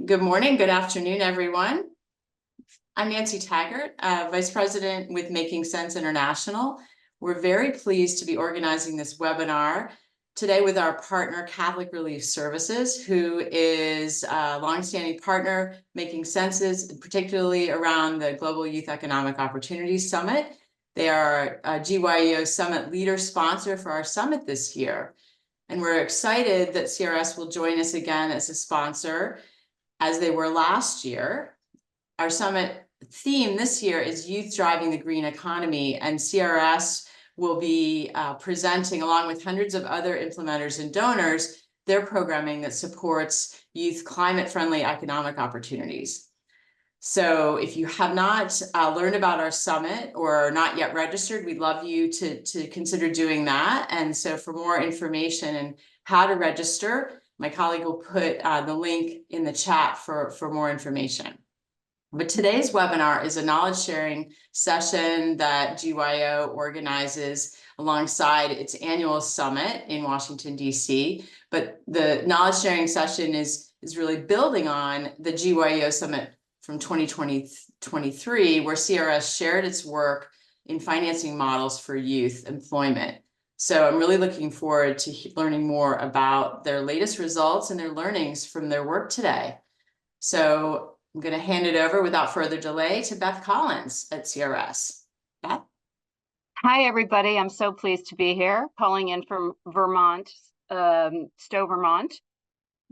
Good morning, good afternoon, everyone. I'm Nancy Taggart, Vice President with Making Sense International. We're very pleased to be organizing this webinar today with our partner, Catholic Relief Services, who is a longstanding partner making senses, particularly around the Global Youth Economic Opportunities Summit. They are a GYEO Summit leader sponsor for our summit this year. And we're excited that CRS will join us again as a sponsor, as they were last year. Our summit theme this year is Youth Driving the Green Economy, and CRS will be presenting, along with hundreds of other implementers and donors, their programming that supports youth climate-friendly economic opportunities. So if you have not learned about our summit or are not yet registered, we'd love you to consider doing that. And so for more information and how to register, my colleague will put the link in the chat for more information. But today's webinar is a knowledge sharing session that GYEO organizes alongside its annual summit in Washington, D.C. But the knowledge sharing session is really building on the GYEO summit from 2023, where CRS shared its work in financing models for youth employment. So I'm really looking forward to learning more about their latest results and their learnings from their work today. So I'm going to hand it over without further delay to Beth Collins at CRS. Beth? Hi, everybody. I'm so pleased to be here, calling in from Vermont, Stowe, Vermont,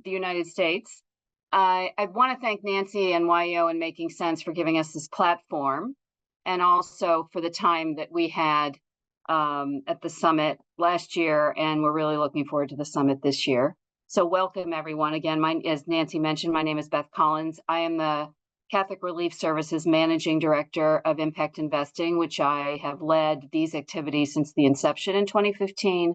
the United States. I want to thank Nancy and YEO and Making Sense for giving us this platform, and also for the time that we had at the summit last year, and we're really looking forward to the summit this year. So welcome, everyone. Again, as Nancy mentioned, my name is Beth Collins. I am the Catholic Relief Services Managing Director of Impact Investing, which I have led these activities since the inception in 2015,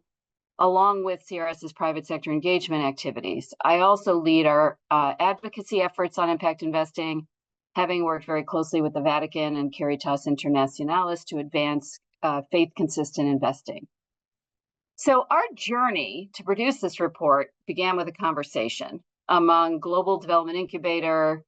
along with CRS's private sector engagement activities. I also lead our advocacy efforts on impact investing, having worked very closely with the Vatican and Caritas Internationalis to advance faith-consistent investing. So our journey to produce this report began with a conversation among Global Development Incubator,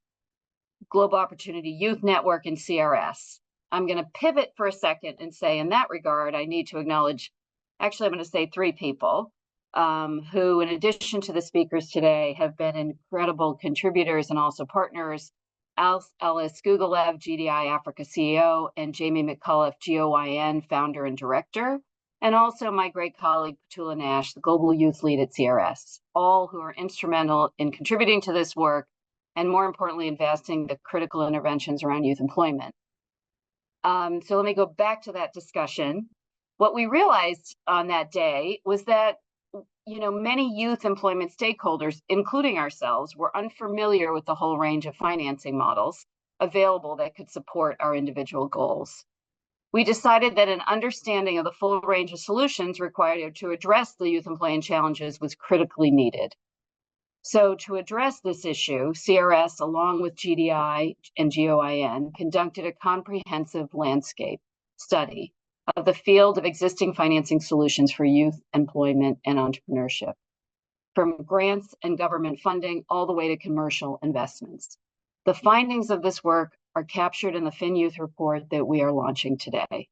Global Opportunity Youth Network, and CRS. I'm going to pivot for a second and say, in that regard, I need to acknowledge, actually, I'm going to say three people who, in addition to the speakers today, have been incredible contributors and also partners: Alice Gugalev, GDI Africa CEO, and Jamie McCullough, GYN founder and director, and also my great colleague, Petula Nash, the Global Youth Lead at CRS, all who are instrumental in contributing to this work, and more importantly, investing the critical interventions around youth employment. So let me go back to that discussion. What we realized on that day was that many youth employment stakeholders, including ourselves, were unfamiliar with the whole range of financing models available that could support our individual goals. We decided that an understanding of the full range of solutions required to address the youth employment challenges was critically needed. So to address this issue, CRS, along with GDI and GYN, conducted a comprehensive landscape study of the field of existing financing solutions for youth employment and entrepreneurship, from grants and government funding all the way to commercial investments. The findings of this work are captured in the FinYouth report that we are launching today.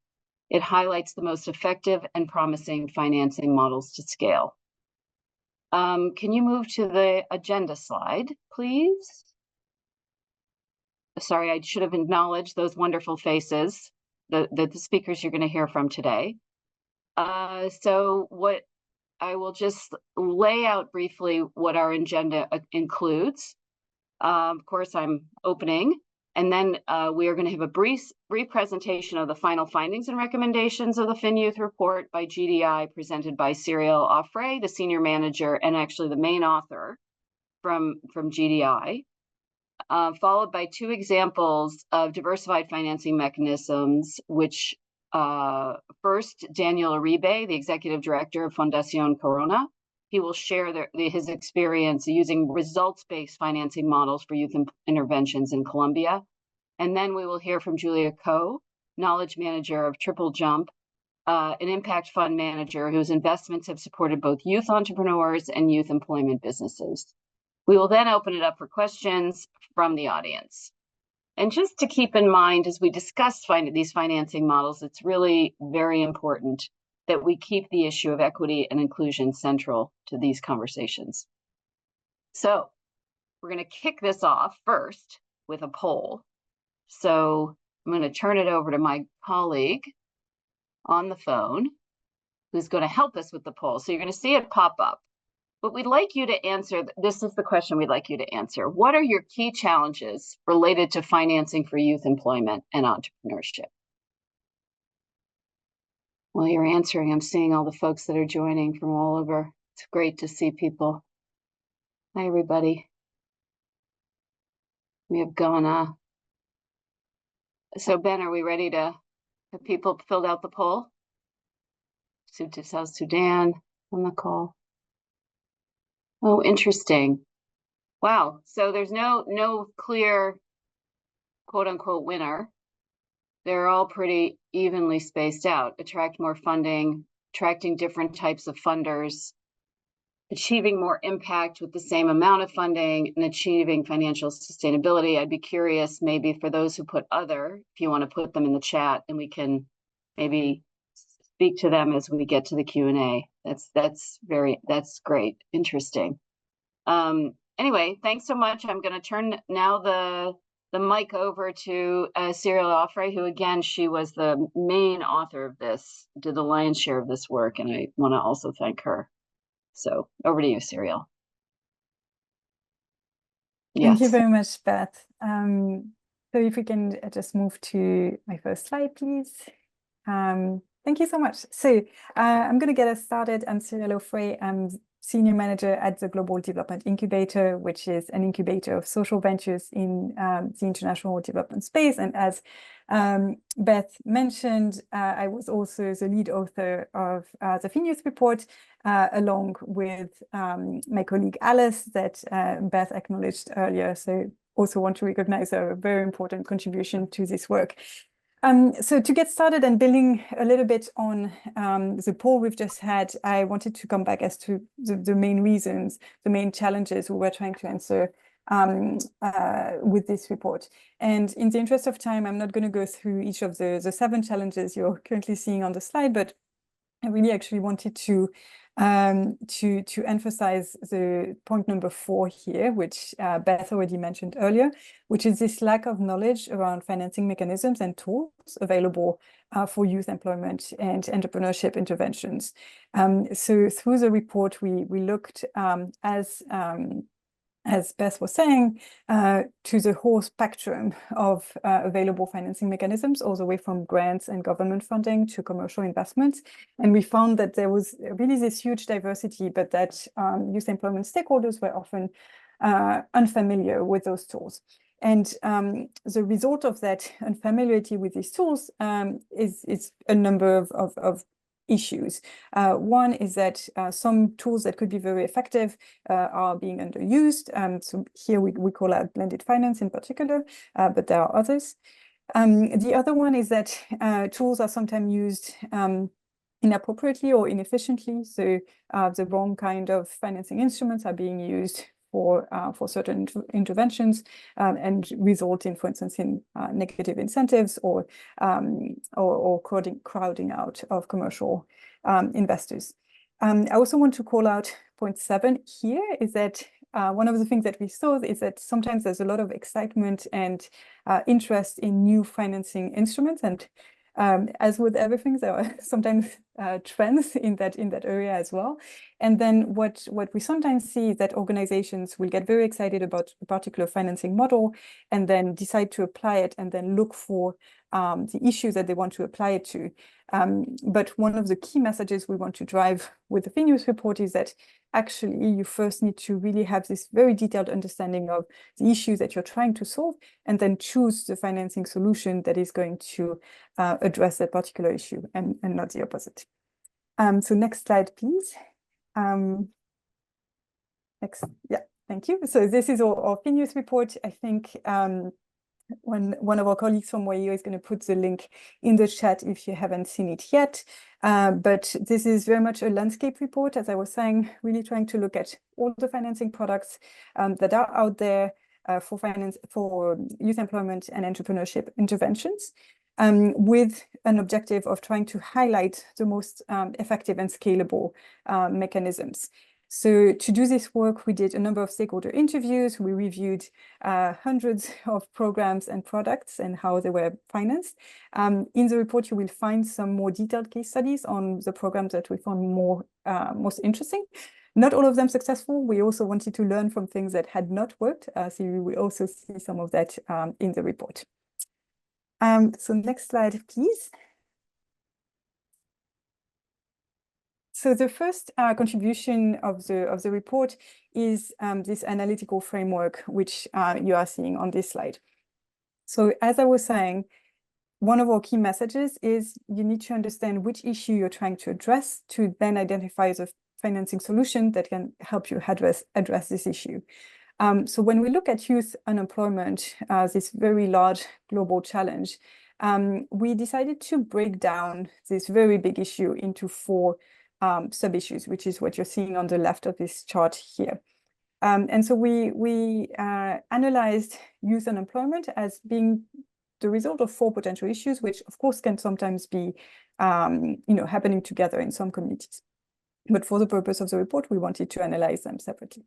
It highlights the most effective and promising financing models to scale. Can you move to the agenda slide, please? Sorry, I should have acknowledged those wonderful faces, the speakers you're going to hear from today. So what I will just lay out briefly what our agenda includes. Of course, I'm opening, and then we are going to have a brief presentation of the final findings and recommendations of the FinYouth report by GDI, presented by Cyrielle Auffray, the senior manager and actually the main author from GDI, followed by two examples of diversified financing mechanisms, which first, Daniel Uribe, the executive director of Fundación Corona. He will share his experience using results-based financing models for youth interventions in Colombia. And then we will hear from Julia Kho, knowledge manager of Triple Jump, an impact fund manager whose investments have supported both youth entrepreneurs and youth employment businesses. We will then open it up for questions from the audience. And just to keep in mind, as we discuss these financing models, it's really very important that we keep the issue of equity and inclusion central to these conversations. So we're going to kick this off first with a poll. So I'm going to turn it over to my colleague on the phone, who's going to help us with the poll. So you're going to see it pop up. But we'd like you to answer, this is the question we'd like you to answer. What are your key challenges related to financing for youth employment and entrepreneurship? While you're answering, I'm seeing all the folks that are joining from all over. It's great to see people. Hi, everybody. We have Ghana. So Ben, are we ready to have people filled out the poll? South Sudan on the call. Oh, interesting. Wow. So there's no clear quote unquote winner. They're all pretty evenly spaced out. Attract more funding, attracting different types of funders, achieving more impact with the same amount of funding, and achieving financial sustainability. I'd be curious, maybe for those who put other, if you want to put them in the chat and we can maybe speak to them as we get to the Q&A. That's great, interesting. Anyway, thanks so much. I'm going to turn now the mic over to Cyrielle Auffray, who again, she was the main author of this, did the lion's share of this work, and I want to also thank her. So over to you, Cyrielle. Yes. Thank you very much, Beth. So if we can just move to my first slide, please. Thank you so much. So I'm going to get us started. I'm Cyrielle Auffray. I'm Senior Manager at the Global Development Incubator, which is an incubator of social ventures in the international development space. And as Beth mentioned, I was also the lead author of the FinYouth report, along with my colleague Alice that Beth acknowledged earlier. So also want to recognize a very important contribution to this work. So to get started and building a little bit on the poll we've just had, I wanted to come back as to the main reasons, the main challenges we were trying to answer with this report. And in the interest of time, I'm not going to go through each of the 7 challenges you're currently seeing on the slide, but I really actually wanted to emphasize the point number 4 here, which Beth already mentioned earlier, which is this lack of knowledge around financing mechanisms and tools available for youth employment and entrepreneurship interventions. So through the report, we looked as Beth was saying, to the whole spectrum of available financing mechanisms, all the way from grants and government funding to commercial investments. And we found that there was really this huge diversity, but that youth employment stakeholders were often unfamiliar with those tools. And the result of that unfamiliarity with these tools is a number of issues. One is that some tools that could be very effective are being underused. So here we call out blended finance in particular, but there are others. The other one is that tools are sometimes used inappropriately or inefficiently. So the wrong kind of financing instruments are being used for certain interventions and result in, for instance, in negative incentives or crowding out of commercial investors. I also want to call out point 7 here is that one of the things that we saw is that sometimes there's a lot of excitement and interest in new financing instruments, and as with everything, there are sometimes trends in that area as well. And then what we sometimes see is that organizations will get very excited about a particular financing model and then decide to apply it and then look for the issues that they want to apply it to. But one of the key messages we want to drive with the FinYouth report is that actually you first need to really have this very detailed understanding of the issues that you're trying to solve and then choose the financing solution that is going to address that particular issue and not the opposite. So next slide, please. Next, yeah, thank you. So this is our FinYouth report. I think one of our colleagues from GYEO is going to put the link in the chat if you haven't seen it yet. But this is very much a landscape report, as I was saying, really trying to look at all the financing products that are out there for youth employment and entrepreneurship interventions, with an objective of trying to highlight the most effective and scalable mechanisms. So to do this work, we did a number of stakeholder interviews. We reviewed hundreds of programs and products and how they were financed. In the report, you will find some more detailed case studies on the programs that we found most interesting. Not all of them successful. We also wanted to learn from things that had not worked. So you will also see some of that in the report. So next slide, please. So the first contribution of the report is this analytical framework, which you are seeing on this slide. So as I was saying, one of our key messages is you need to understand which issue you're trying to address to then identify the financing solution that can help you address this issue. So when we look at youth unemployment, this very large global challenge, we decided to break down this very big issue into 4 sub-issues, which is what you're seeing on the left of this chart here. And so we analyzed youth unemployment as being the result of 4 potential issues, which of course can sometimes be happening together in some communities. But for the purpose of the report, we wanted to analyze them separately.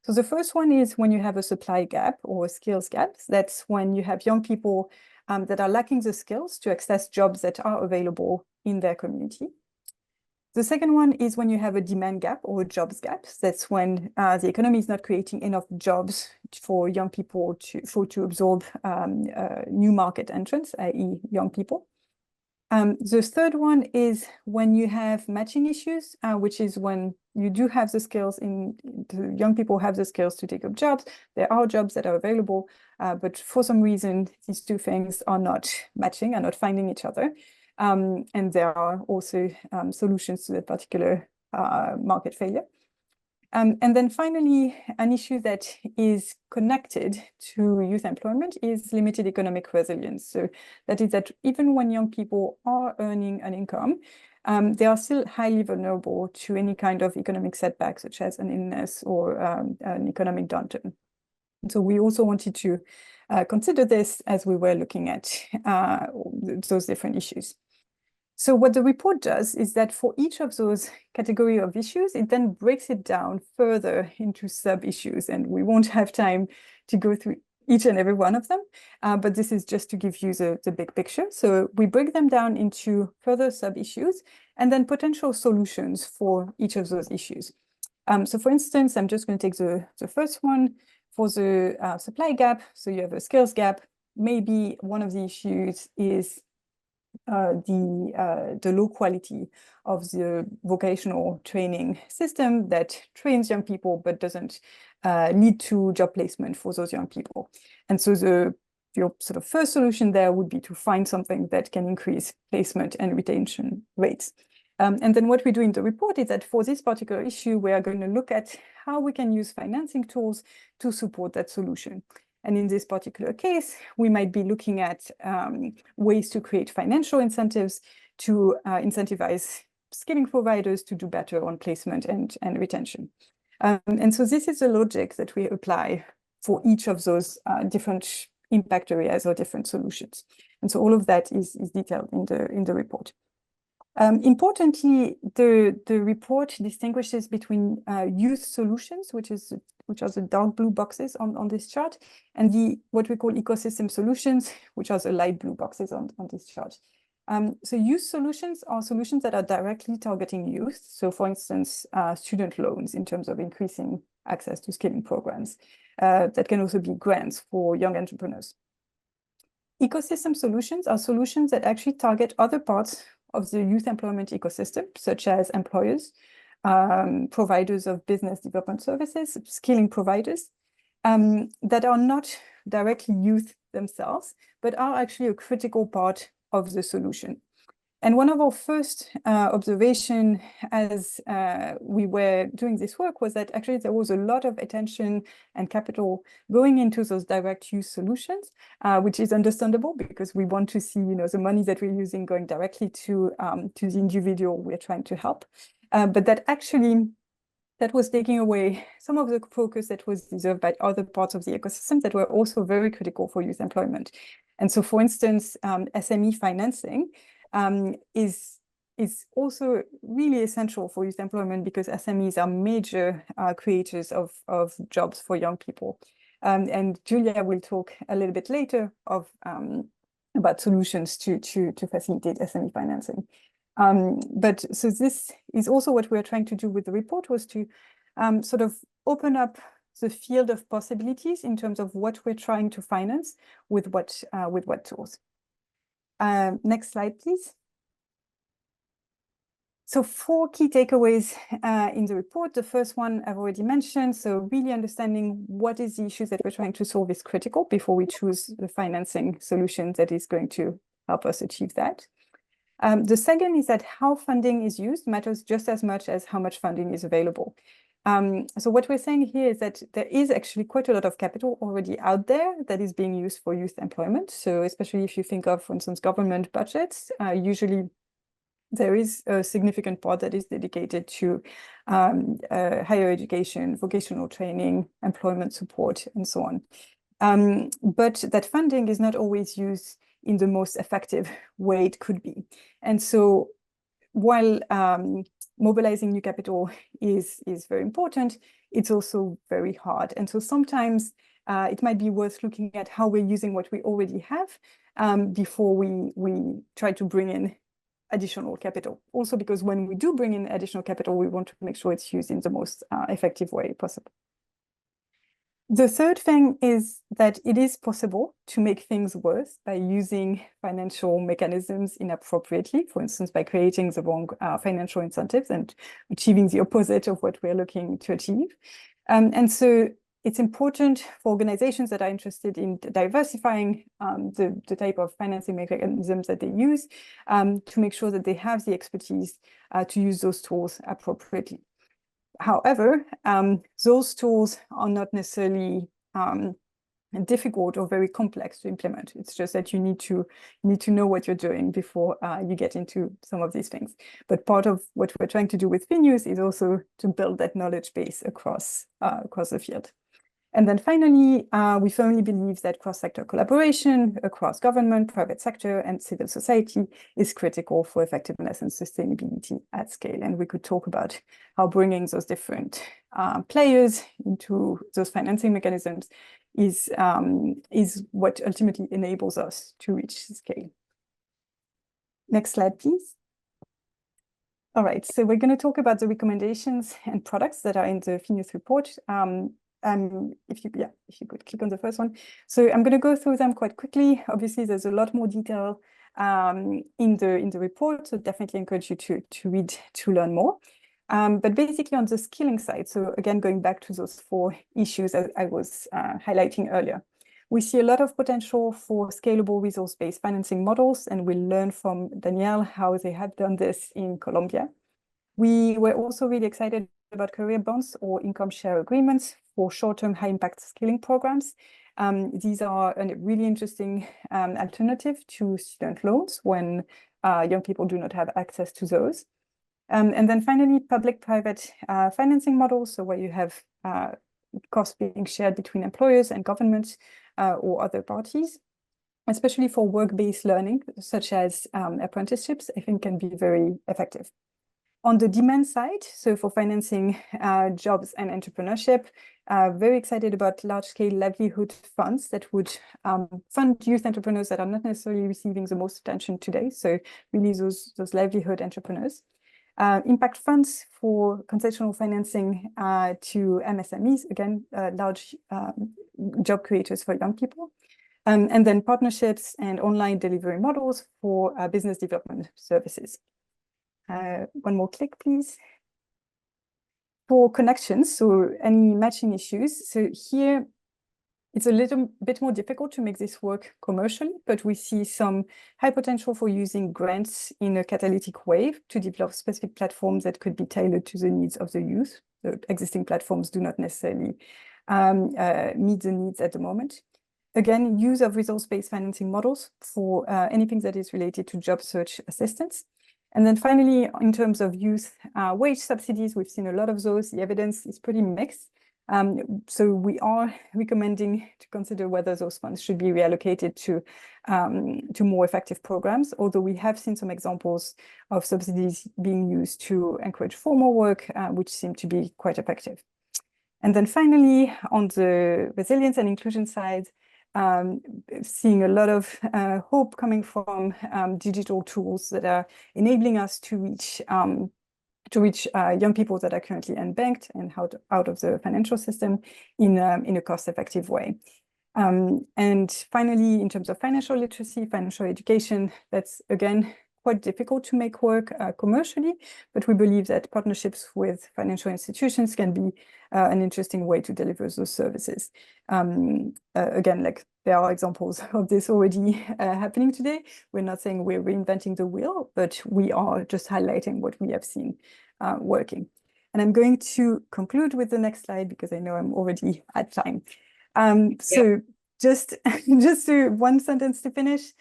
So the first one is when you have a supply gap or skills gap. That's when you have young people that are lacking the skills to access jobs that are available in their community. The second one is when you have a demand gap or a jobs gap. That's when the economy is not creating enough jobs for young people to absorb new market entrants, i.e. young people. The third one is when you have matching issues, which is when you do have the skills, the young people have the skills to take up jobs. There are jobs that are available, but for some reason, these 2 things are not matching, are not finding each other. And there are also solutions to that particular market failure. And then finally, an issue that is connected to youth employment is limited economic resilience. So that is that even when young people are earning an income, they are still highly vulnerable to any kind of economic setback, such as an illness or an economic downturn. And so we also wanted to consider this as we were looking at those different issues. So what the report does is that for each of those category of issues, it then breaks it down further into sub-issues. And we won't have time to go through each and every one of them, but this is just to give you the big picture. So we break them down into further sub-issues and then potential solutions for each of those issues. So for instance, I'm just going to take the first one for the supply gap. So you have a skills gap. Maybe one of the issues is the low quality of the vocational training system that trains young people but doesn't lead to job placement for those young people. And so your sort of first solution there would be to find something that can increase placement and retention rates. And then what we do in the report is that for this particular issue, we are going to look at how we can use financing tools to support that solution. And in this particular case, we might be looking at ways to create financial incentives to incentivize skilling providers to do better on placement and retention. And so this is the logic that we apply for each of those different impact areas or different solutions. And so all of that is detailed in the report. Importantly, the report distinguishes between youth solutions, which are the dark blue boxes on this chart, and what we call ecosystem solutions, which are the light blue boxes on this chart. So youth solutions are solutions that are directly targeting youth. So for instance, student loans in terms of increasing access to skilling programs. That can also be grants for young entrepreneurs. Ecosystem solutions are solutions that actually target other parts of the youth employment ecosystem, such as employers, providers of business development services, skilling providers, that are not directly youth themselves, but are actually a critical part of the solution. And one of our first observation as we were doing this work was that actually there was a lot of attention and capital going into those direct use solutions, which is understandable because we want to see, the money that we're using going directly to the individual we're trying to help. But that actually, that was taking away some of the focus that was deserved by other parts of the ecosystem that were also very critical for youth employment. And so, for instance, SME financing is also really essential for youth employment because SMEs are major creators of jobs for young people. And Julia will talk a little bit later about solutions to facilitate SME financing. But so this is also what we're trying to do with the report, was to sort of open up the field of possibilities in terms of what we're trying to finance with what tools. Next slide, please. So 4 key takeaways in the report. The first one I've already mentioned. So really understanding what is the issues that we're trying to solve is critical before we choose the financing solution that is going to help us achieve that. The second is that how funding is used matters just as much as how much funding is available. So what we're saying here is that there is actually quite a lot of capital already out there that is being used for youth employment. So especially if you think of, for instance, government budgets, usually there is a significant part that is dedicated to higher education, vocational training, employment support, and so on. But that funding is not always used in the most effective way it could be. And so while mobilizing new capital is very important, it's also very hard. And so sometimes it might be worth looking at how we're using what we already have before we try to bring in additional capital. Also because when we do bring in additional capital, we want to make sure it's used in the most effective way possible. The third thing is that it is possible to make things worse by using financial mechanisms inappropriately, for instance, by creating the wrong financial incentives and achieving the opposite of what we're looking to achieve. And so it's important for organizations that are interested in diversifying the type of financing mechanisms that they use to make sure that they have the expertise to use those tools appropriately. However, those tools are not necessarily difficult or very complex to implement. It's just that you need to know what you're doing before you get into some of these things. But part of what we're trying to do with FinYouth is also to build that knowledge base across the field. And then finally, we firmly believe that cross-sector collaboration across government, private sector, and civil society is critical for effectiveness and sustainability at scale. And we could talk about how bringing those different players into those financing mechanisms is what ultimately enables us to reach scale. Next slide, please. All right, so we're going to talk about the recommendations and products that are in the FinYouth report. If you could click on the first one. So I'm going to go through them quite quickly. Obviously, there's a lot more detail in the report, so definitely encourage you to read to learn more. But basically on the skilling side, so again, going back to those 4 issues I was highlighting earlier, we see a lot of potential for scalable resource-based financing models, and we'll learn from Danielle how they have done this in Colombia. We were also really excited about career bonds or income share agreements for short-term high-impact skilling programs. These are a really interesting alternative to student loans when young people do not have access to those. And then finally, public-private financing models, so where you have costs being shared between employers and governments or other parties, especially for work-based learning, such as apprenticeships, I think can be very effective. On the demand side, so for financing jobs and entrepreneurship, very excited about large-scale livelihood funds that would fund youth entrepreneurs that are not necessarily receiving the most attention today. So really those livelihood entrepreneurs. Impact funds for concessional financing to MSMEs, again, large job creators for young people. And then partnerships and online delivery models for business development services. One more click, please. For connections, so any matching issues. So here, It's a little bit more difficult to make this work commercially, but we see some high potential for using grants in a catalytic way to develop specific platforms that could be tailored to the needs of the youth. The existing platforms do not necessarily meet the needs at the moment. Again, use of resource-based financing models for anything that is related to job search assistance. And then finally, in terms of youth wage subsidies, we've seen a lot of those. The evidence is pretty mixed. So we are recommending to consider whether those funds should be reallocated to more effective programs, although we have seen some examples of subsidies being used to encourage formal work, which seem to be quite effective. And then finally, on the resilience and inclusion side, seeing a lot of hope coming from digital tools that are enabling us to reach young people that are currently unbanked and out of the financial system in a cost-effective way. And finally, in terms of financial literacy, financial education, that's again quite difficult to make work commercially, but we believe that partnerships with financial institutions can be an interesting way to deliver those services. Again, like there are examples of this already happening today. We're not saying we're reinventing the wheel, but we are just highlighting what we have seen working. And I'm going to conclude with the next slide because I know I'm already at time. So just one sentence to finish.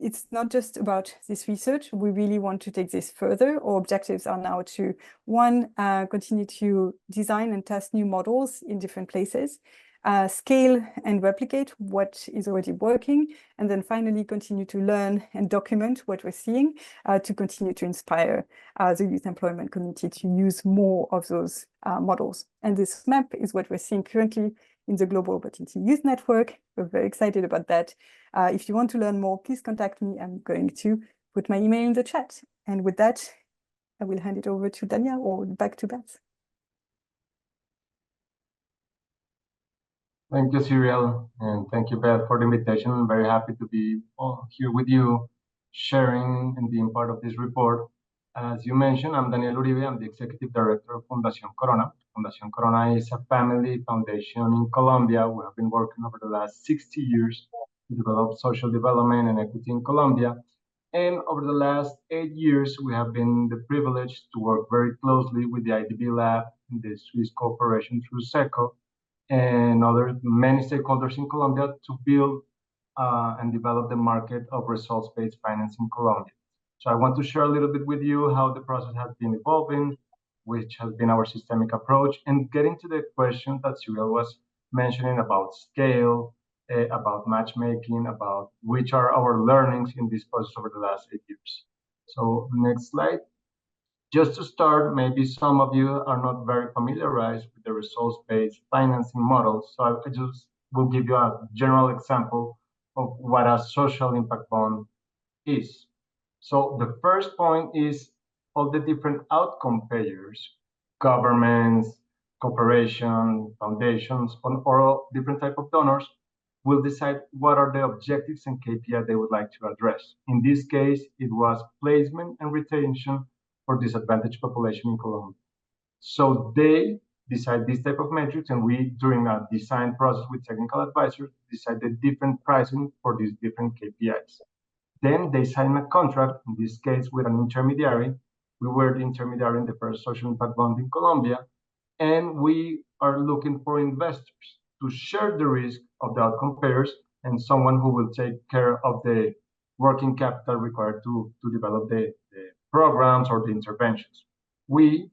It's not just about this research. We really want to take this further. Our objectives are now to, one, continue to design and test new models in different places, scale and replicate what is already working, and then finally continue to learn and document what we're seeing to continue to inspire the youth employment community to use more of those models. And this map is what we're seeing currently in the Global Opportunity Youth Network. We're very excited about that. If you want to learn more, please contact me. I'm going to put my email in the chat. And with that, I will hand it over to Dania or back to Beth. Thank you, Cyrielle, and thank you, Beth, for the invitation. I'm very happy to be here with you, sharing and being part of this report. As you mentioned, I'm Daniel Uribe. I'm the Executive Director of Fundación Corona. Fundación Corona is a family foundation in Colombia. We have been working over the last 60 years to develop social development and equity in Colombia. And over the last 8 years, we have been privileged to work very closely with the IDB Lab, the Swiss Corporation through SECO, and many stakeholders in Colombia to build and develop the market of results-based finance in Colombia. So I want to share a little bit with you how the process has been evolving, which has been our systemic approach, and getting to the question that Cyrielle was mentioning about scale, about matchmaking, about which are our learnings in this process over the last 8 years. So next slide. Just to start, maybe some of you are not very familiarized with the results-based financing models. So I just will give you a general example of what a social impact bond is. So the first point is all the different outcome payers, governments, corporations, foundations, or all different type of donors will decide what are the objectives and KPI they would like to address. In this case, it was placement and retention for disadvantaged population in Colombia. So they decide this type of metrics, and we, during a design process with technical advisors, decided different pricing for these different KPIs. Then they sign a contract, in this case with an intermediary. We were the intermediary in the first social impact bond in Colombia, and we are looking for investors to share the risk of the outcome payers and someone who will take care of the working capital required to develop the programs or the interventions. We,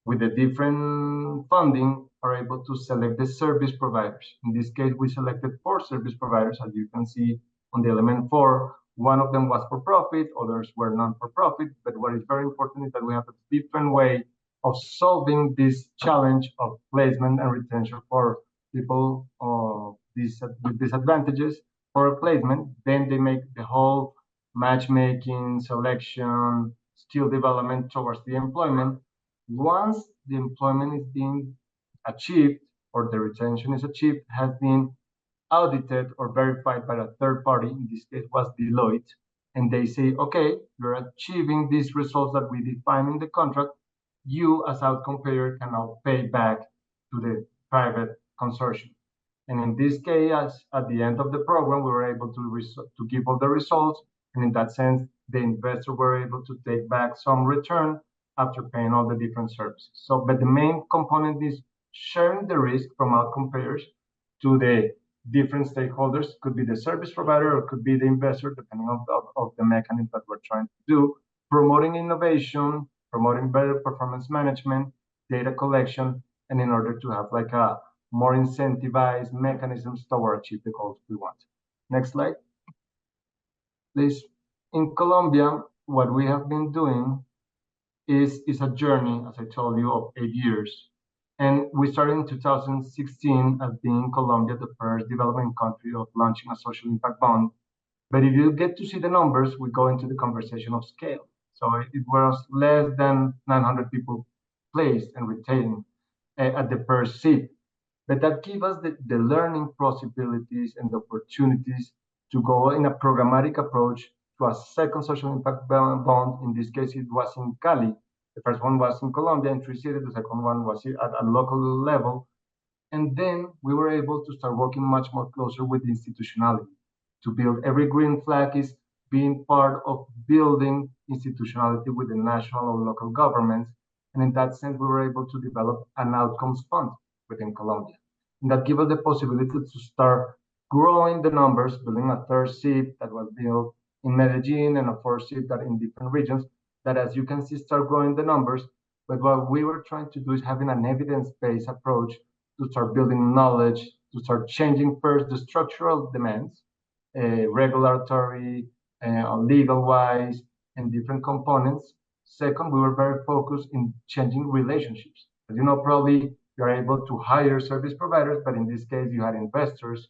with the different funding, are able to select the service providers. In this case, we selected 4 service providers, as you can see on the element 4. One of them was for profit, others were non-for-profit, but what is very important is that we have a different way of solving this challenge of placement and retention for people with disadvantages for a placement. Then they make the whole matchmaking, selection, skill development towards the employment. Once the employment is being achieved or the retention is achieved, has been audited or verified by a third party, in this case was Deloitte, and they say, okay, you're achieving these results that we define in the contract. You as outcome payer can now pay back to the private consortium. And in this case, at the end of the program, we were able to give all the results. And in that sense, the investors were able to take back some return after paying all the different services. So, but the main component is sharing the risk from outcome payers to the different stakeholders. Could be the service provider or could be the investor, depending on the mechanism that we're trying to do. Promoting innovation, promoting better performance management, data collection, and in order to have like a more incentivized mechanisms toward achieve the goals we want. Next slide, please. In Colombia, what we have been doing is a journey, as I told you, of 8 years. And we started in 2016 as being Colombia, the first developing country of launching a social impact bond. But if you get to see the numbers, we go into the conversation of scale. So it was less than 900 people placed and retained at the first seed. But that gives us the learning possibilities and the opportunities to go in a programmatic approach to a second social impact bond. In this case, it was in Cali. The first one was in Colombia, in 3 cities. The second one was at a local level. And then we were able to start working much more closer with institutionality to build every green flag is being part of building institutionality with the national or local governments. And in that sense, we were able to develop an outcomes fund within Colombia. And that gave us the possibility to start growing the numbers, building a third seed that was built in Medellin and a fourth seed that in different regions, that as you can see, start growing the numbers. But what we were trying to do is having an evidence-based approach to start building knowledge, to start changing first the structural demands, regulatory, legal-wise, and different components. Second, we were very focused in changing relationships. As you know, probably you are able to hire service providers, but in this case, you had investors.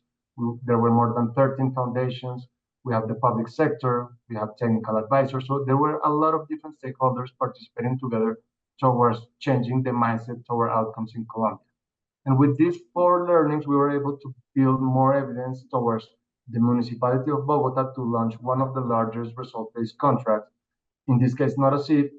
There were more than 13 foundations. We have the public sector, we have technical advisors. So there were a lot of different stakeholders participating together towards changing the mindset toward outcomes in Colombia. And with these 4 learnings, we were able to build more evidence towards the municipality of Bogota to launch one of the largest result-based contracts, in this case, not a seed,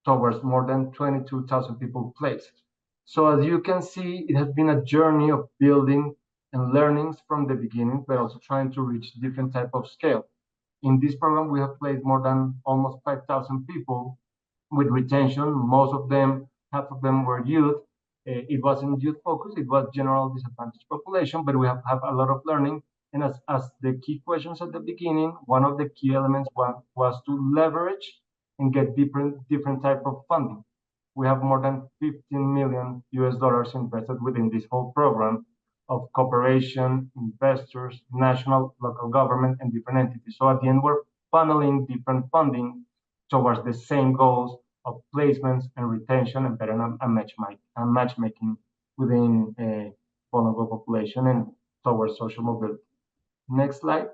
towards more than 22,000 people placed. So as you can see, it has been a journey of building and learnings from the beginning, but also trying to reach different type of scale. In this program, we have placed more than almost 5,000 people with retention. Most of them, half of them were youth. It wasn't youth focused, it was general disadvantaged population, but we have a lot of learning. And as the key questions at the beginning, one of the key elements was to leverage and get different type of funding. We have more than $15 million invested within this whole program of cooperation, investors, national, local government, and different entities. So at the end, we're funneling different funding towards the same goals of placements and retention and better matchmaking within a vulnerable population and towards social mobility. Next slide.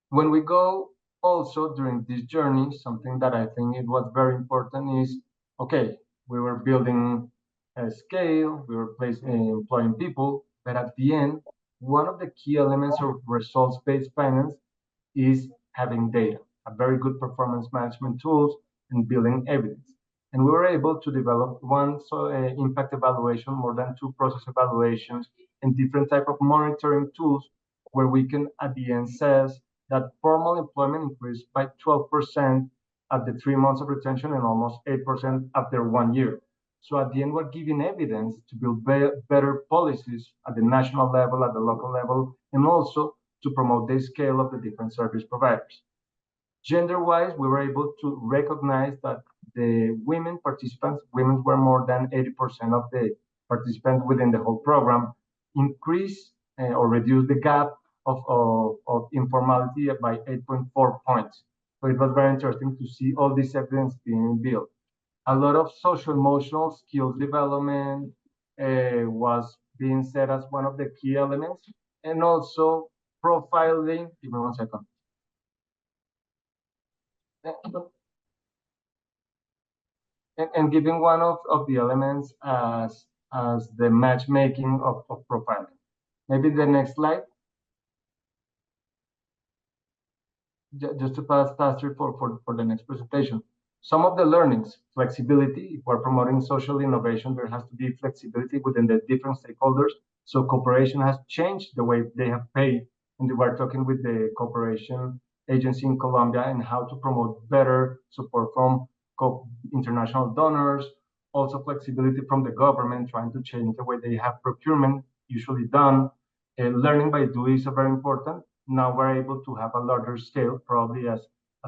When we go also during this journey, something that I think it was very important is, okay, we were building a scale, we were employing people, but at the end, one of the key elements of results-based finance is having data, a very good performance management tools, and building evidence. And we were able to develop one impact evaluation, more than 2 process evaluations, and different type of monitoring tools where we can at the end says that formal employment increased by 12% at the 3 months of retention and almost 8% after 1 year. So at the end, we're giving evidence to build better policies at the national level, at the local level, and also to promote the scale of the different service providers. Gender-wise, we were able to recognize that the women participants, women were more than 80% of the participants within the whole program, increase or reduce the gap of informality by 8.4 points. So it was very interesting to see all this evidence being built. A lot of social emotional skills development was being said as one of the key elements, and also profiling. Give me 1 second. And giving one of the elements as the matchmaking of profiling. Maybe the next slide. Just to pass faster for the next presentation. Some of the learnings, flexibility. If we're promoting social innovation, there has to be flexibility within the different stakeholders. So cooperation has changed the way they have paid. And we were talking with the cooperation agency in Colombia and how to promote better support from international donors, also flexibility from the government, trying to change the way they have procurement usually done. Learning by doing is very important. Now we're able to have a larger scale, probably as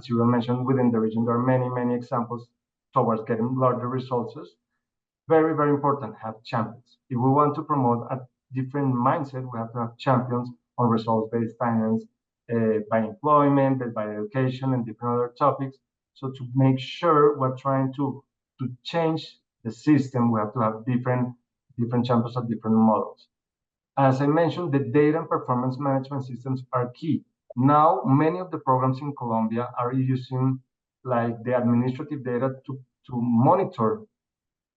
you mentioned within the region, there are many, many examples towards getting larger resources. Very, very important, have champions. If we want to promote a different mindset, we have to have champions on results-based finance, by employment, by education, and different other topics. So to make sure we're trying to change the system, we have to have different champions of different models. As I mentioned, the data and performance management systems are key. Now, many of the programs in Colombia are using like the administrative data to monitor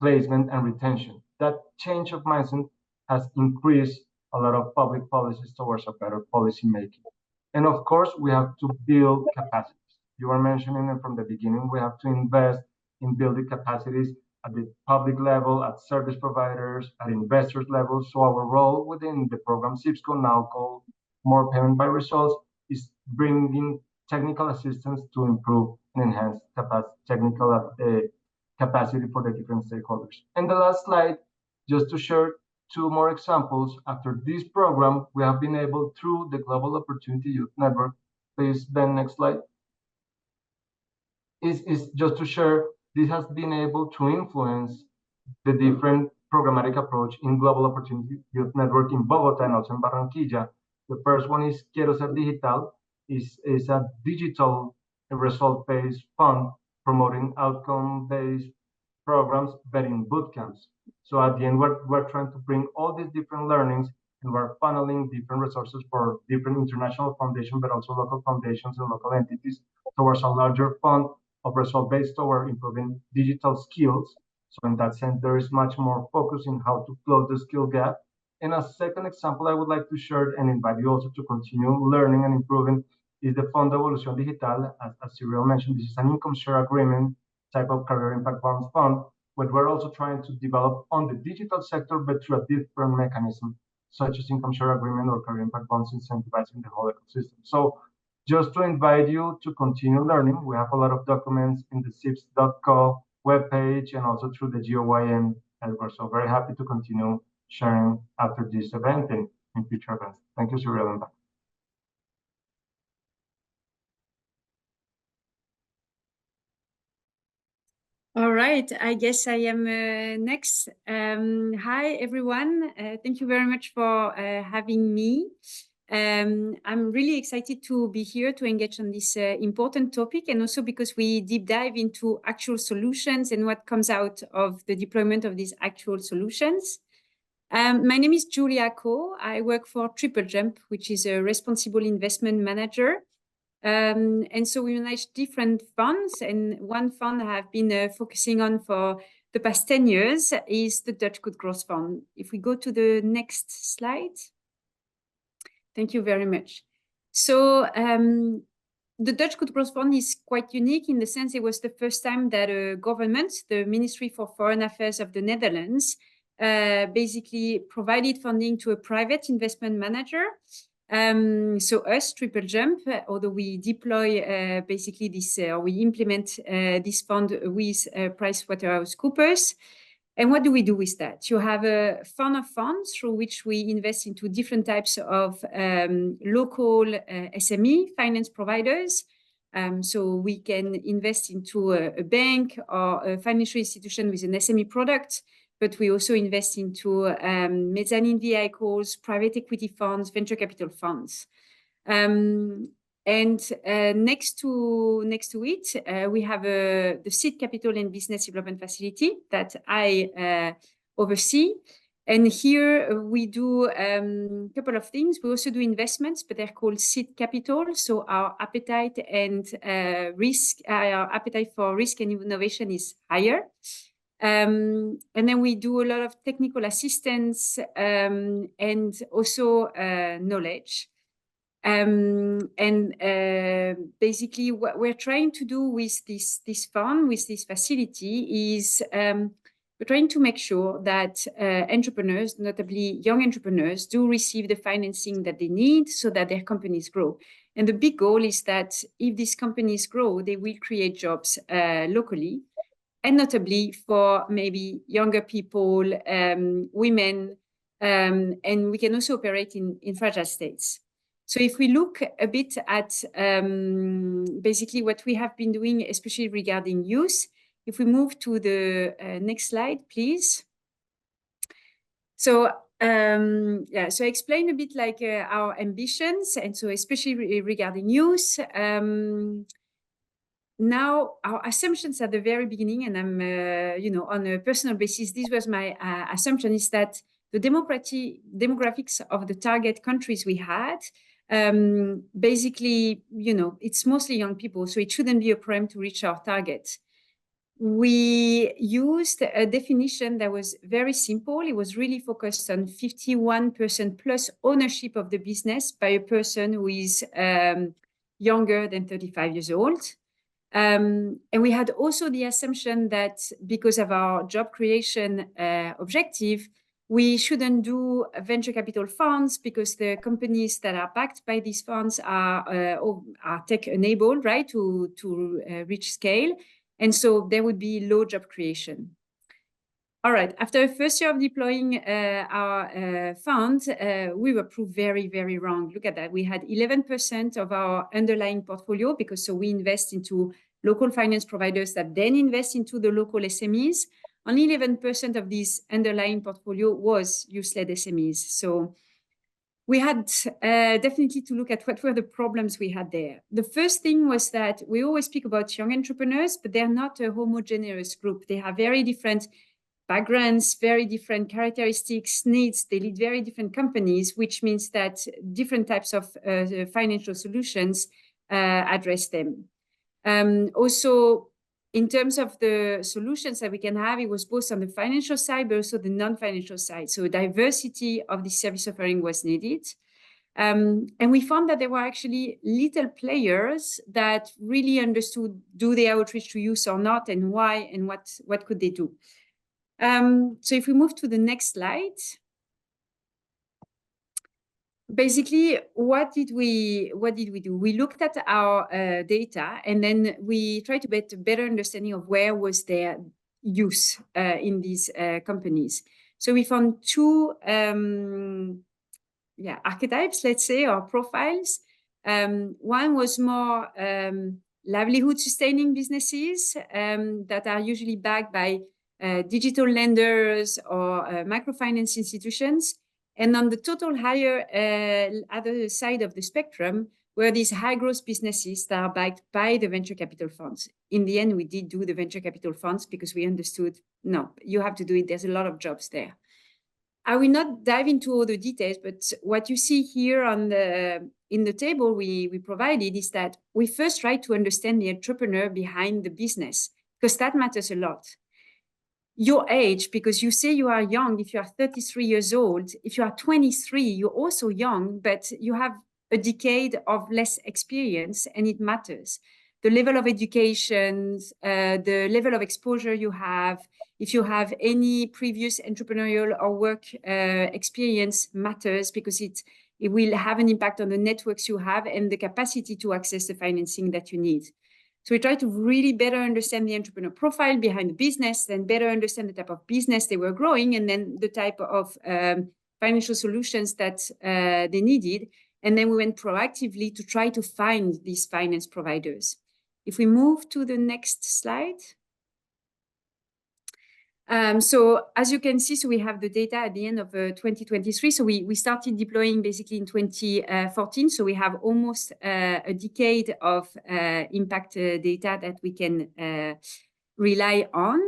placement and retention. That change of mindset has increased a lot of public policies towards a better policy making. And of course, we have to build capacities. You were mentioning it from the beginning, we have to invest in building capacities at the public level, at service providers, at investors level. So our role within the program CIPSCO, now called More Payment by Results, is bringing technical assistance to improve and enhance technical capacity for the different stakeholders. And the last slide, just to share two more examples. After this program, we have been able, through the Global Opportunity Youth Network, please, Ben, next slide, is just to share, this has been able to influence the different programmatic approach in Global Opportunity Youth Network in Bogota and also in Barranquilla. The first one is Quiero Ser Digital, is a digital result-based fund promoting outcome-based programs, but in boot camps. So at the end, we're trying to bring all these different learnings, and we're funneling different resources for different international foundations, but also local foundations and local entities towards a larger fund of result-based toward improving digital skills. So in that sense, there is much more focus in how to close the skill gap. And a second example I would like to share and invite you also to continue learning and improving is the Fondo Evolución Digital. As Cyrielle mentioned, this is an income share agreement type of career impact bonds fund, but we're also trying to develop on the digital sector, but through a different mechanism, such as income share agreement or career impact bonds incentivizing the whole ecosystem. So just to invite you to continue learning, we have a lot of documents in the CIPS.co webpage and also through the GYEO network. So very happy to continue sharing after this event and in future events. Thank you, Cyrielle. All right, I guess I am next. Hi, everyone. Thank you very much for having me. I'm really excited to be here to engage on this important topic, and also because we deep dive into actual solutions and what comes out of the deployment of these actual solutions. My name is Julia Kho. I work for Triple Jump, which is a responsible investment manager. And so we manage different funds, and one fund I have been focusing on for the past 10 years is the Dutch Good Growth Fund. If we go to the next slide. Thank you very much. So the Dutch Good Growth Fund is quite unique in the sense it was the first time that a government, the Ministry for Foreign Affairs of the Netherlands, basically provided funding to a private investment manager. So us, Triple Jump, although we deploy basically this, we implement this fund with PricewaterhouseCoopers. And what do we do with that? You have a fund of funds through which we invest into different types of local SME finance providers. So we can invest into a bank or a financial institution with an SME product, but we also invest into mezzanine vehicles, private equity funds, venture capital funds. And next to it, we have the seed capital and business development facility that I oversee. And here we do a couple of things. We also do investments, but they're called seed capital. So our appetite and our appetite for risk and innovation is higher. And then we do a lot of technical assistance and also knowledge. Basically what we're trying to do with this fund, with this facility is we're trying to make sure that entrepreneurs, notably young entrepreneurs, do receive the financing that they need so that their companies grow. And the big goal is that if these companies grow, they will create jobs locally, and notably for maybe younger people, women, and we can also operate in fragile states. So if we look a bit at basically what we have been doing, especially regarding youth, if we move to the next slide, please. So yeah, so I explained a bit like our ambitions, and so especially regarding youth. Now, our assumptions at the very beginning, and I'm, you know, on a personal basis, this was my assumption, is that the demographics of the target countries we had, basically, you know, it's mostly young people, so it shouldn't be a problem to reach our target. We used a definition that was very simple. It was really focused on 51% plus ownership of the business by a person who is younger than 35 years old. And we had also the assumption that because of our job creation objective, we shouldn't do venture capital funds because the companies that are backed by these funds are tech-enabled, right, to reach scale. And so there would be low job creation. All right, after the first year of deploying our fund, we were proved very, very wrong. Look at that. We had 11% of our underlying portfolio because so we invest into local finance providers that then invest into the local SMEs. Only 11% of this underlying portfolio was youth-led SMEs. So we had definitely to look at what were the problems we had there. The first thing was that we always speak about young entrepreneurs, but they're not a homogeneous group. They have very different backgrounds, very different characteristics, needs. They lead very different companies, which means that different types of financial solutions address them. Also, in terms of the solutions that we can have, it was both on the financial side, but also the non-financial side. So diversity of the service offering was needed. And we found that there were actually little players that really understood, do they outreach to youth or not, and why, and what could they do? So if we move to the next slide, basically, what did we do? We looked at our data, and then we tried to get a better understanding of where was their use in these companies. So we found two archetypes, let's say, or profiles. One was more livelihood sustaining businesses that are usually backed by digital lenders or microfinance institutions. And on the total higher other side of the spectrum were these high growth businesses that are backed by the venture capital funds. In the end, we did do the venture capital funds because we understood, no, you have to do it. There's a lot of jobs there. I will not dive into all the details, but what you see here on in the table we provided is that we first try to understand the entrepreneur behind the business, because that matters a lot. Your age, because you say you are young, if you are 33 years old, if you are 23, you're also young, but you have a decade of less experience, and it matters. The level of education, the level of exposure you have, if you have any previous entrepreneurial or work experience matters, because it will have an impact on the networks you have and the capacity to access the financing that you need. So we try to really better understand the entrepreneur profile behind the business, then better understand the type of business they were growing, and then the type of financial solutions that they needed. And then we went proactively to try to find these finance providers. If we move to the next slide. So as you can see, so we have the data at the end of 2023. So we started deploying basically in 2014. So we have almost a decade of impact data that we can rely on.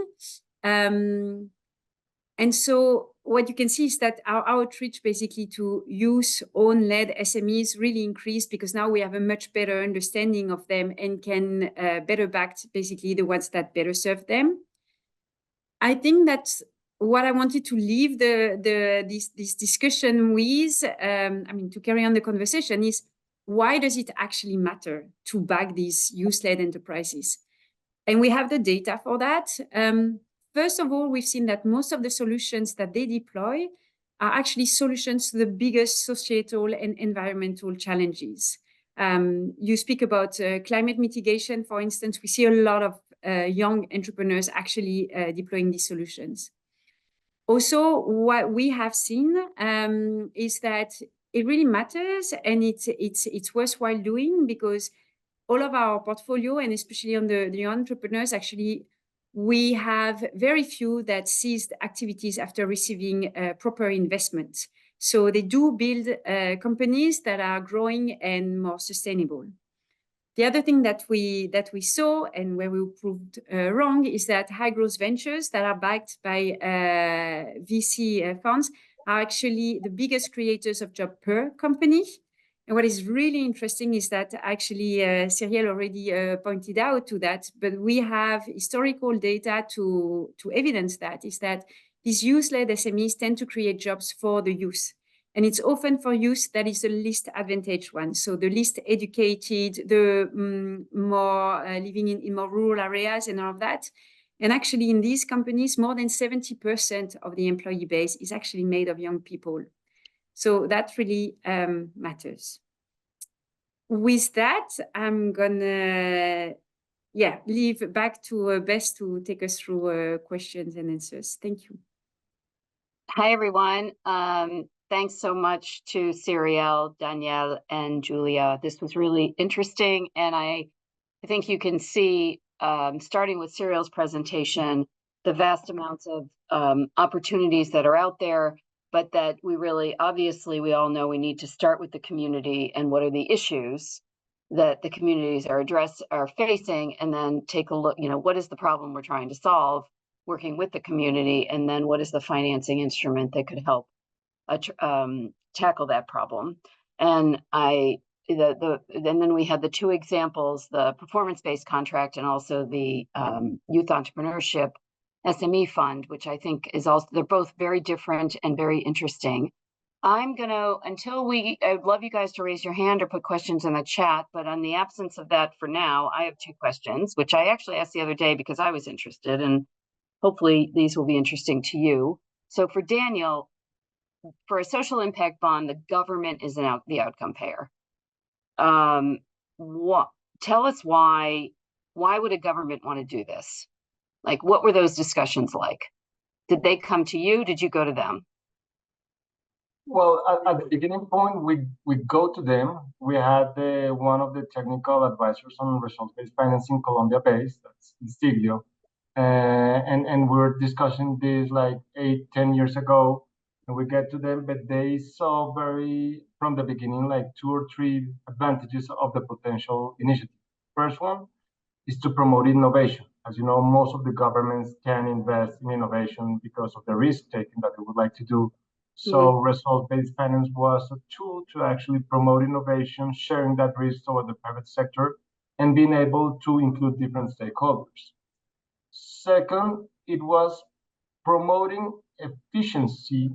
And so what you can see is that our outreach basically to youth-owned-led SMEs really increased, because now we have a much better understanding of them and can better back basically the ones that better serve them. I think that's what I wanted to leave this discussion with, I mean, to carry on the conversation, is why does it actually matter to back these youth-led enterprises? And we have the data for that. First of all, we've seen that most of the solutions that they deploy are actually solutions to the biggest societal and environmental challenges. You speak about climate mitigation, for instance. We see a lot of young entrepreneurs actually deploying these solutions. Also, what we have seen is that it really matters, and it's worthwhile doing, because all of our portfolio, and especially on the entrepreneurs, actually, we have very few that ceased activities after receiving proper investment. So they do build companies that are growing and more sustainable. The other thing that we saw, and where we proved wrong, is that high growth ventures that are backed by VC funds are actually the biggest creators of job per company. And what is really interesting is that actually Cyrielle already pointed out to that, but we have historical data to evidence that, is that these youth-led SMEs tend to create jobs for the youth. And it's often for youth that is the least advantaged one. So the least educated, the more living in more rural areas and all of that. And actually in these companies, more than 70% of the employee base is actually made of young people. So that really matters. With that, I'm gonna leave back to Beth to take us through questions and answers. Thank you. Hi, everyone. Thanks so much to Cyrielle, Danielle, and Julia. This was really interesting. And I think you can see, starting with Cyrielle's presentation, the vast amounts of opportunities that are out there, but that we really, obviously, we all know we need to start with the community and what are the issues that the communities are facing, and then take a look, what is the problem we're trying to solve, working with the community, and then what is the financing instrument that could help tackle that problem. And then we had the two examples, the performance-based contract and also the youth entrepreneurship SME fund, which I think is also, they're both very different and very interesting. I'm gonna, I would love you guys to raise your hand or put questions in the chat, but on the absence of that for now, I have two questions, which I actually asked the other day because I was interested, and hopefully these will be interesting to you. So for Daniel, for a social impact bond, the government is the outcome payer. Tell us why would a government want to do this? Like, what were those discussions like? Did they come to you? Did you go to them? Well, at the beginning point, we go to them. We had one of the technical advisors on results-based financing, Colombia-based, that's Stiglio. And we were discussing this like 8-10 years ago, and we get to them, but they saw from the beginning, like 2 or 3 advantages of the potential initiative. First one is to promote innovation. As you know, most of the governments can invest in innovation because of the risk taking that they would like to do. So result-based finance was a tool to actually promote innovation, sharing that risk toward the private sector, and being able to include different stakeholders. Second, it was promoting efficiency.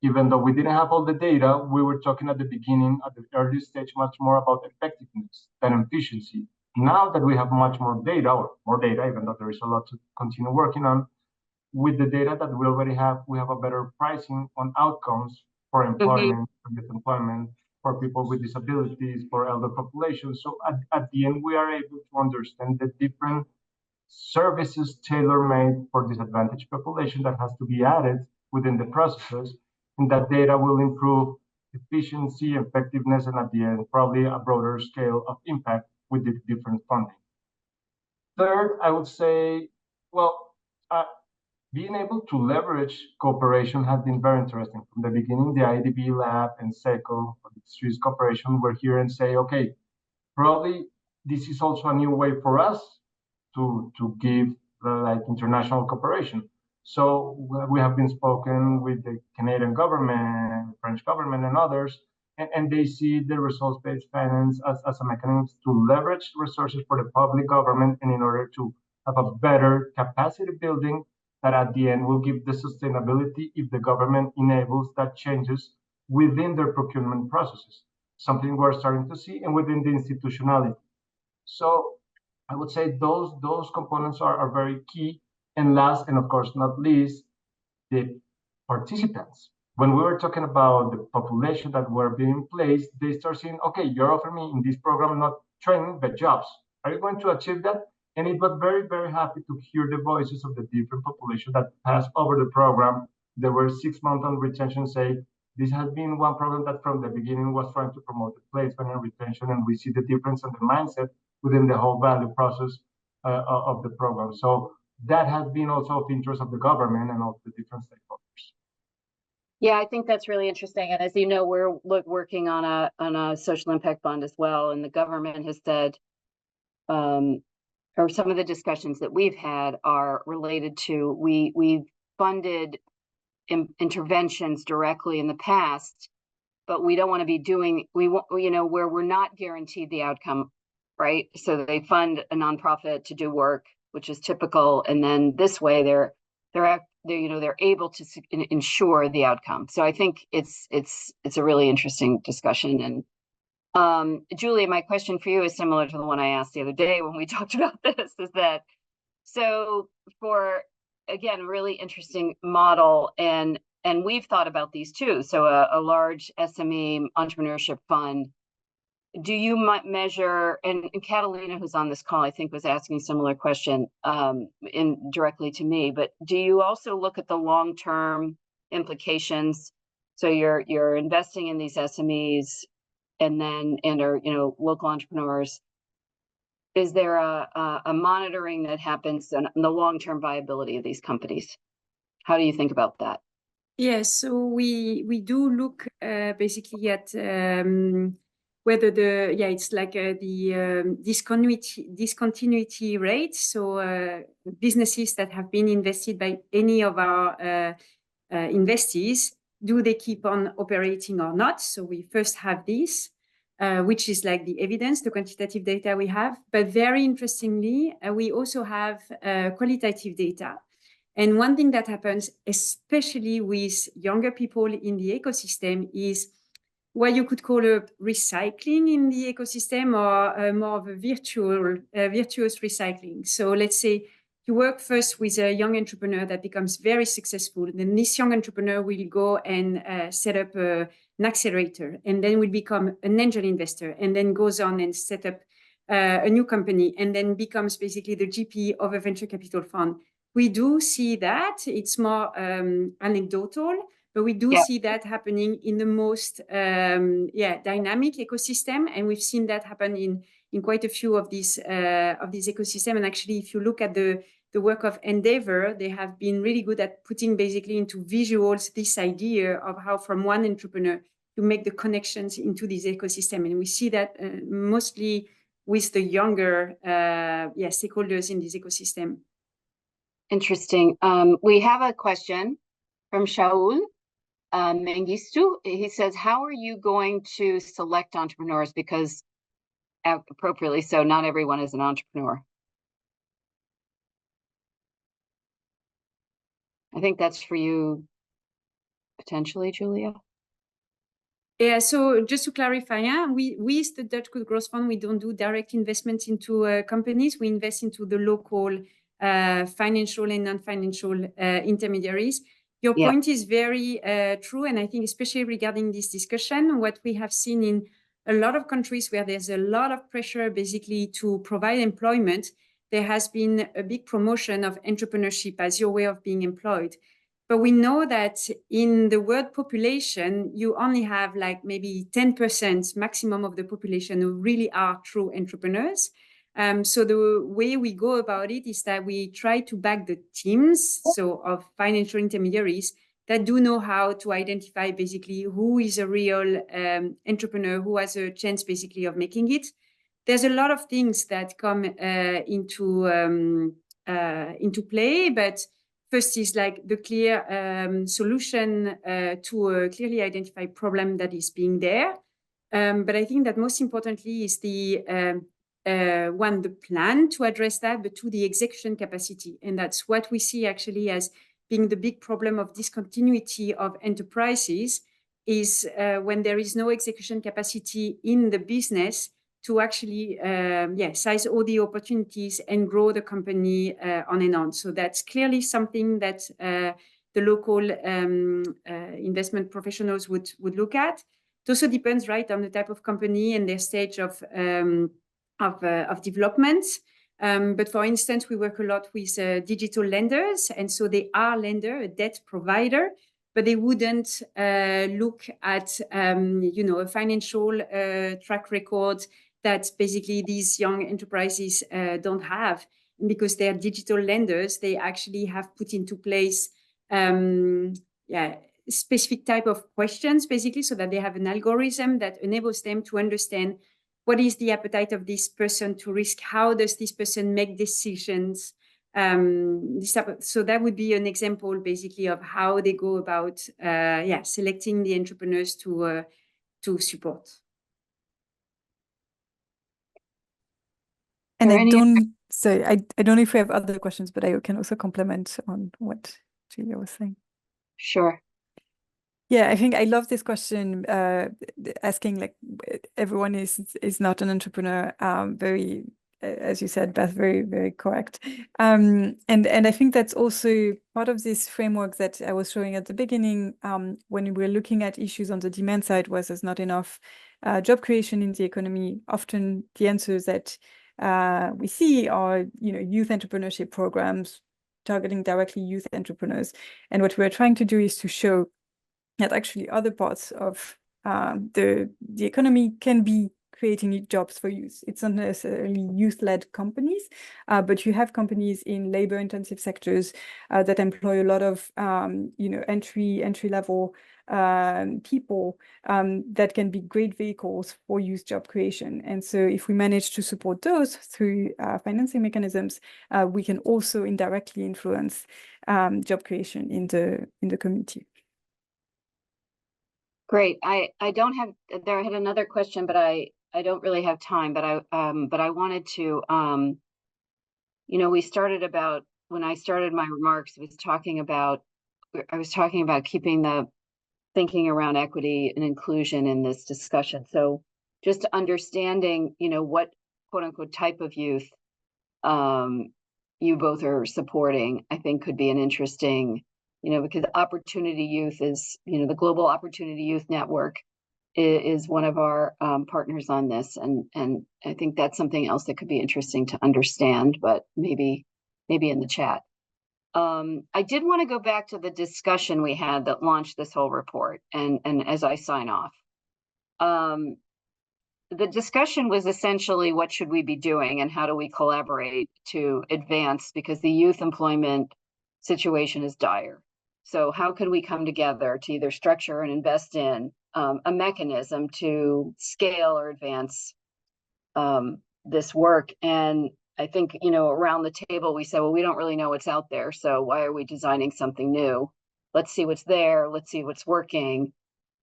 Even though we didn't have all the data, we were talking at the beginning, at the early stage, much more about effectiveness than efficiency. Now that we have much more data, even though there is a lot to continue working on, with the data that we already have, we have a better pricing on outcomes for employment, for youth employment, for people with disabilities, for elder populations. So at the end, we are able to understand the different services tailor-made for disadvantaged population that has to be added within the processes, and that data will improve efficiency, effectiveness, and at the end, probably a broader scale of impact with the different funding. Third, I would say, being able to leverage cooperation has been very interesting. From the beginning, the IDB Lab and SECO, the Swiss Corporation, were here and say, okay, probably this is also a new way for us to give like international cooperation. So we have been spoken with the Canadian government, French government, and others, and they see the results-based finance as a mechanism to leverage resources for the public government, and in order to have a better capacity building that at the end will give the sustainability if the government enables that changes within their procurement processes, something we're starting to see, and within the institutionality. So I would say those components are very key. And last, and of course not least, the participants. When we were talking about the population that were being placed, they start saying, okay, you're offering me in this program not training, but jobs. Are you going to achieve that? And it was very, very happy to hear the voices of the different population that passed over the program. There were 6 months on retention say, this has been one program that from the beginning was trying to promote the placement and retention, and we see the difference in the mindset within the whole value process of the program. So that has been also of interest of the government and of the different stakeholders. Yeah, I think that's really interesting. And as you know, we're working on a social impact fund as well. And the government has said, or some of the discussions that we've had are related to, we've funded interventions directly in the past, but we don't want to be doing, where we're not guaranteed the outcome, right? So they fund a nonprofit to do work, which is typical. And then this way they're able to ensure the outcome. So I think it's a really interesting discussion. And Julia, my question for you is similar to the one I asked the other day when we talked about this, is that, so for, again, really interesting model, and we've thought about these too. So a large SME entrepreneurship fund, do you measure, and Catalina, who's on this call, I think was asking a similar question directly to me, but do you also look at the long-term implications? So you're investing in these SMEs and are local entrepreneurs. Is there a monitoring that happens on the long-term viability of these companies? How do you think about that? Yes, so we do look basically at whether it's like the discontinuity rate. So businesses that have been invested by any of our investees, do they keep on operating or not? So we first have this, which is like the evidence, the quantitative data we have. But very interestingly, we also have qualitative data. And one thing that happens, especially with younger people in the ecosystem, is what you could call a recycling in the ecosystem, or more of a virtuous recycling. So let's say you work first with a young entrepreneur that becomes very successful. Then this young entrepreneur will go and set up an accelerator, and then will become an angel investor, and then goes on and set up a new company, and then becomes basically the GP of a venture capital fund. We do see that. It's more anecdotal, but we do see that happening in the most dynamic ecosystem, and we've seen that happen in quite a few of these ecosystems. And actually, if you look at the work of Endeavor, they have been really good at putting basically into visuals this idea of how from one entrepreneur you make the connections into this ecosystem. And we see that mostly with the younger stakeholders in this ecosystem. Interesting. We have a question from Shaul Mengistu. He says, how are you going to select entrepreneurs? Because appropriately so, not everyone is an entrepreneur. I think that's for you, potentially, Julia. Yeah, so just to clarify, we with the Dutch Good Growth Fund, we don't do direct investments into companies. We invest into the local financial and non-financial intermediaries. Your point is very true. And I think especially regarding this discussion, what we have seen in a lot of countries where there's a lot of pressure basically to provide employment, there has been a big promotion of entrepreneurship as your way of being employed. But we know that in the world population, you only have like maybe 10% maximum of the population who really are true entrepreneurs. So the way we go about it is that we try to back the teams, so of financial intermediaries that do know how to identify basically who is a real entrepreneur, who has a chance basically of making it. There's a lot of things that come into play, but first is like the clear solution to a clearly identified problem that is being there. But I think that most importantly is the plan to address that, but two, the execution capacity. And that's what we see actually as being the big problem of discontinuity of enterprises is when there is no execution capacity in the business to actually size all the opportunities and grow the company on and on. So that's clearly something that the local investment professionals would look at. It also depends, right, on the type of company and their stage of development. But for instance, we work a lot with digital lenders, and so they are a debt provider, but they wouldn't look at a financial track record that basically these young enterprises don't have. And because they are digital lenders, they actually have put into place specific type of questions, basically, so that they have an algorithm that enables them to understand what is the appetite of this person to risk, how does this person make decisions. So that would be an example, basically, of how they go about selecting the entrepreneurs to support. And I don't know if we have other questions, but I can also comment on what Julia was saying. Sure. Yeah, I think I love this question, asking like everyone is not an entrepreneur. Very, as you said, Beth, very, very correct. And I think that's also part of this framework that I was showing at the beginning, when we were looking at issues on the demand side, was there's not enough job creation in the economy. Often the answers that we see are, youth entrepreneurship programs targeting directly youth entrepreneurs. And what we're trying to do is to show that actually other parts of the economy can be creating jobs for youth. It's not necessarily youth-led companies, but you have companies in labor-intensive sectors that employ a lot of entry-level people that can be great vehicles for youth job creation. And so if we manage to support those through financing mechanisms, we can also indirectly influence job creation in the community. Great. I don't have, I had another question, but I don't really have time, but I wanted to, we started about, when I started my remarks, I was talking about keeping the thinking around equity and inclusion in this discussion. So just understanding, what quote unquote type of youth you both are supporting, I think could be an interesting, because Opportunity Youth is, the Global Opportunity Youth Network is one of our partners on this. And I think that's something else that could be interesting to understand, but maybe in the chat. I did want to go back to the discussion we had that launched this whole report. And as I sign off, the discussion was essentially what should we be doing and how do we collaborate to advance, because the youth employment situation is dire. So how can we come together to either structure and invest in a mechanism to scale or advance this work? And I think, around the table, we said, well, we don't really know what's out there. So why are we designing something new? Let's see what's there. Let's see what's working.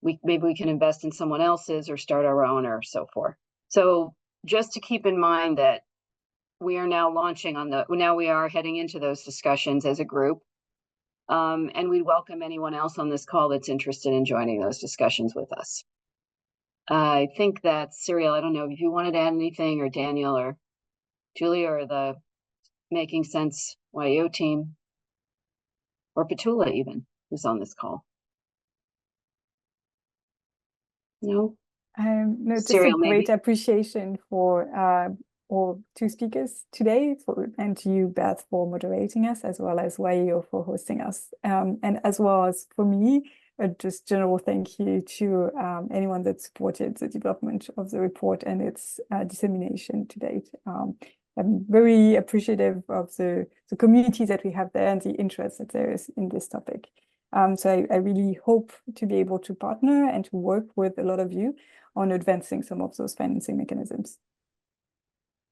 Maybe we can invest in someone else's or start our own or so forth. So just to keep in mind that we are now now we are heading into those discussions as a group. And we welcome anyone else on this call that's interested in joining those discussions with us. I think that Cyrielle, I don't know if you wanted to add anything, or Daniel or Julia or the Making Sense GYEO team, or Petula even, who's on this call. No? No, just Cyrielle, a great maybe. appreciation for all two speakers today, and to you, Beth, for moderating us, as well as GYEO for hosting us. And as well as for me, just general thank you to anyone that supported the development of the report and its dissemination to date. I'm very appreciative of the community that we have there and the interest that there is in this topic. So I really hope to be able to partner and to work with a lot of you on advancing some of those financing mechanisms.